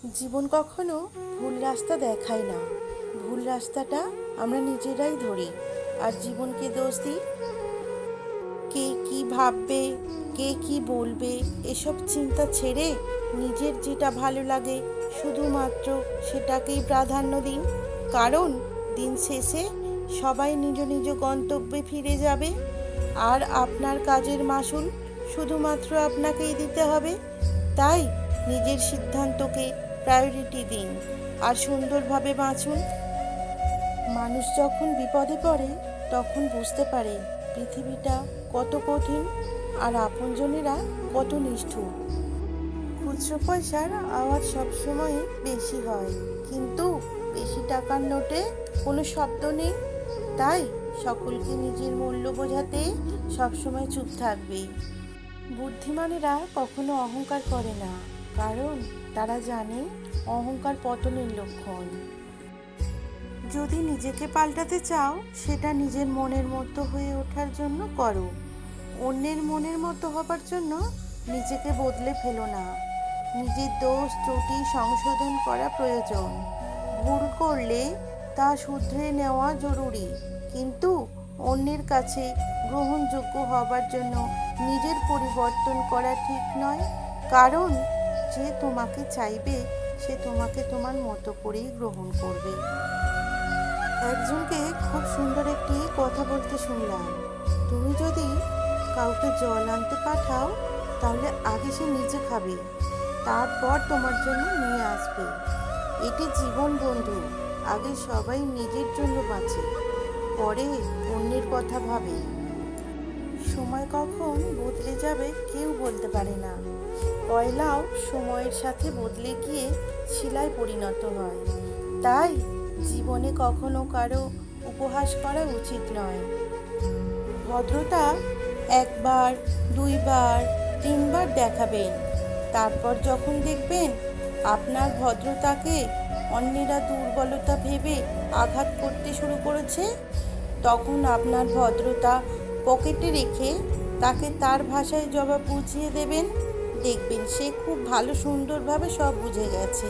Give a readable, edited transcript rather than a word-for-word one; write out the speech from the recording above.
জীবন কখনো ভুল রাস্তা দেখায় না। ভুল রাস্তাটা আমরা নিজেরাই ধরি আর জীবনকে দোষ দিই। কে কি ভাববে, কে কি বলবে, এসব চিন্তা ছেড়ে নিজের যেটা ভালো লাগে শুধুমাত্র সেটাকেই প্রাধান্য দিন। কারণ দিন শেষে সবাই নিজ নিজ গন্তব্যে ফিরে যাবে আর আপনার কাজের মাসুল শুধুমাত্র আপনাকেই দিতে হবে। তাই নিজের সিদ্ধান্তকে প্রায়োরিটি দিন আর সুন্দরভাবে বাঁচুন। মানুষ যখন বিপদে পড়ে তখন বুঝতে পারে পৃথিবীটা কত কঠিন আর আপনজনেরা কত নিষ্ঠুর। খুচরো পয়সার আওয়াজ সবসময় বেশি হয়, কিন্তু বেশি টাকার নোটে কোনো শব্দ নেই। তাই সকলকে নিজের মূল্য বোঝাতে সবসময় চুপ থাকবে। বুদ্ধিমানেরা কখনো অহংকার করে না, কারণ তারা জানে অহংকার পতনের লক্ষণ। যদি নিজেকে পাল্টাতে চাও, সেটা নিজের মনের মতো হয়ে ওঠার জন্য করো। অন্যের মনের মতো হবার জন্য নিজেকে বদলে ফেলো না। নিজের দোষ ত্রুটি সংশোধন করা প্রয়োজন। ভুল করলে তা শুধরে নেওয়া জরুরি, কিন্তু অন্যের কাছে গ্রহণযোগ্য হবার জন্য নিজের পরিবর্তন করা ঠিক নয়। কারণ যে তোমাকে চাইবে সে তোমাকে তোমার মতো করেই গ্রহণ করবে। একজনকে খুব সুন্দর একটি কথা বলতে শুনলাম, তুমি যদি কাউকে জল আনতে পাঠাও তাহলে আগে সে নিজে খাবে, তারপর তোমার জন্য নিয়ে আসবে। এটি জীবন বন্ধু। আগে সবাই নিজের জন্য বাঁচে, পরে অন্যের কথা ভাবে। সময় কখন বদলে যাবে কেউ বলতে পারে না। কয়লাও সময়ের সাথে বদলে গিয়ে শিলায় পরিণত হয়। তাই জীবনে কখনো কারো উপহাস করা উচিত নয়। ভদ্রতা একবার, দুইবার, তিনবার দেখাবেন। তারপর যখন দেখবেন আপনার ভদ্রতাকে অন্যেরা দুর্বলতা ভেবে আঘাত করতে শুরু করেছে, তখন আপনার ভদ্রতা পকেটে রেখে তাকে তার ভাষায় জবাব বুঝিয়ে দেবেন। দেখবেন সে খুব ভালো সুন্দরভাবে সব বুঝে গেছে।